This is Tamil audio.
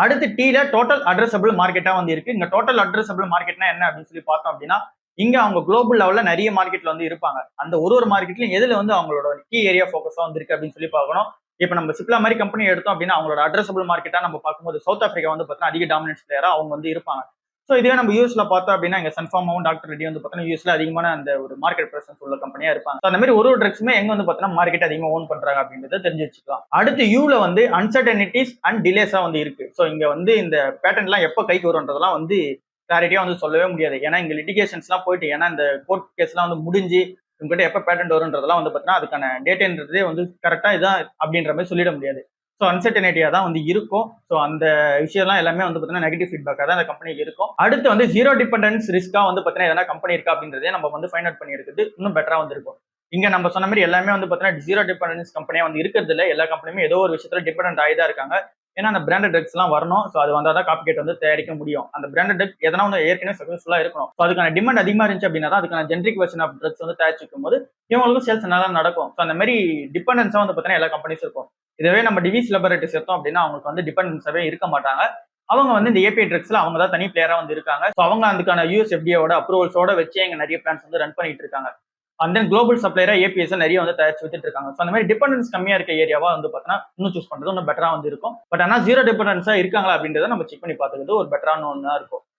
அடுத்து டீல டோட்டல் அட்ரஸபிள் மார்க்கெட்டா வந்து இருக்கு. இங்க டோட்டல் அட்ரஸபிள் மார்க்கெட்னா என்ன அப்படின்னு சொல்லி பார்த்தோம் அப்படின்னா, இங்க அவங்க குளோபல் லெவல்ல நிறைய மார்க்கெட்ல வந்து இருப்பாங்க. அந்த ஒரு மார்க்கெட்லயும் எதுல வந்து அவங்களோட கீ ஏரியா ஃபோக்கஸா வந்து இருக்கு அப்படின்னு சொல்லி பார்க்கணும். இப்ப நம்ம சிப்லா மாதிரி கம்பெனி எடுத்தோம் அப்படின்னா அவங்களோட அட்ரஸபிள் மார்க்கெட்டா நம்ம பார்க்கும்போது சவுத் ஆப்பிரிக்கா வந்து பார்த்தீங்கன்னா அதிக டாமினன்ஸ் பிளேயரா அவங்க வந்து இருப்பாங்க. ஸோ இதுவே நம்ம யூஎஸ்ல பார்த்தோம் அப்படின்னா இங்க சன்ஃபார்மாவும் டாக்டர் ரெட்டி வந்து பார்த்தீங்கன்னா யூஎஸ்ல அதிகமான அந்த ஒரு மார்க்கெட் பிரசன்ஸ் உள்ள கம்பெனியா இருப்பாங்க. அந்த மாதிரி ஒரு ட்ரக்ஸுமே எங்க வந்து பார்த்தீங்கன்னா மார்க்கெட் அதிகமாக ஓன் பண்றாங்க அப்படின்றத தெரிஞ்சு வச்சுக்கலாம். அடுத்து யூல வந்து அன்சர்டனிட்டிஸ் அண்ட் டிலேஸா வந்து இருக்கு. ஸோ இங்க வந்து இந்த பேட்டர்ன்லாம் எப்போ கைக்கு வரும்ன்றதெல்லாம் வந்து கிளாரிட்டியா வந்து சொல்லவே முடியாது. ஏன்னா இங்க லிட்டிகேஷன்ஸ்லாம் போயிட்டு ஏன்னா இந்த கோர்ட் கேஸ்லாம் வந்து முடிஞ்சு உங்ககிட்ட எப்போ பேட்டன்ட் வரும்ன்றதெல்லாம் வந்து பார்த்தீங்கன்னா அதுக்கான டேட்ன்றதே வந்து கரெக்டா இதான் அப்படின்ற மாதிரி சொல்லிட முடியாது. ஸோ அன்சர்டனிட்டியா தான் வந்து இருக்கும். ஸோ அந்த விஷயம்லாம் எல்லாமே வந்து பார்த்தீங்கன்னா நெகட்டிவ் ஃபீட்பேக்காக தான் அந்த கம்பெனிக்கு இருக்கும். அடுத்து வந்து ஜீரோ டிபெண்டன்ஸ் ரிஸ்கா வந்து பார்த்தீங்கன்னா எதனா கம்பெனி இருக்கா அப்படின்றதே நம்ம வந்து ஃபைண்ட் அவுட் பண்ணி எடுக்கிறது இன்னும் பெட்டரா வந்து இருக்கும். இங்க நம்ம சொன்ன மாதிரி எல்லாமே வந்து பார்த்தீங்கன்னா ஜீரோ டிபெண்டன்ஸ் கம்பெனியா வந்து இருக்கிறது இல்லை. எல்லா கம்பெனியுமே ஏதோ ஒரு விஷயத்துல டிபெண்ட் ஆகி தான் இருக்காங்க. ஏன்னா அந்த பிராண்டட் ட்ரக்ஸ் எல்லாம் வரணும். ஸோ அது வந்தால் தான் காப்பி கேட் வந்து தயாரிக்க முடியும். அந்த பிராண்டட் ட்ரக் எதனா வந்து ஏற்கனவே சக்ஸஸ்ஃபுல்லா இருக்கணும். ஸோ அதுக்கான டிமாண்ட் அதிகமா இருந்துச்சு அப்படின்னா தான் அதுக்கான ஜென்ரிக் வெர்ஷன் ஆஃப் ட்ரக்ஸ் வந்து தயாரிச்சிக்கும் போது இவங்களுக்கும் சேல்ஸ் நல்லா நடக்கும். ஸோ அந்த மாதிரி டிபெண்டன்ஸா வந்து பார்த்தீங்கன்னா எல்லா கம்பெனிஸ் இருக்கும். இதுவே நம்ம டிவிஸ் லெபரேட்டரிஸ் எடுத்தோம் அப்படின்னா அவங்களுக்கு வந்து டிபெண்டன்ஸாவே இருக்க மாட்டாங்க. அவங்க வந்து இந்த ஏபிஐ ட்ரக்ஸ்ல அவங்க தான் தனி பிளேயரா வந்து இருக்காங்க. ஸோ அவங்க அதுக்கான யூஎஸ்எஃப்டியோட அப்ரூவல்ஸோட வச்சு எங்க நிறைய பிளான்ஸ் வந்து ரன் பண்ணிட்டு இருக்காங்க. அண்ட் தென் குளோபல் சப்ளையரா ஏபிஎஸ் நிறைய வந்து தயாரிச்சு வித்துட்டு இருக்காங்க. ஸோ அந்த மாதிரி டிபெண்டன்ஸ் கம்மியா இருக்க ஏரியாவா வந்து பார்த்தீங்கன்னா இன்னும் சூஸ் பண்றது இன்னும் பெட்டரா வந்து இருக்கும். பட் ஆனால் ஜீரோ டிபெண்டன்ஸா இருக்காங்களா அப்படின்றத நம்ம செக் பண்ணி பார்த்துக்கிறது ஒரு பெட்டரான ஒன்றா இருக்கும்.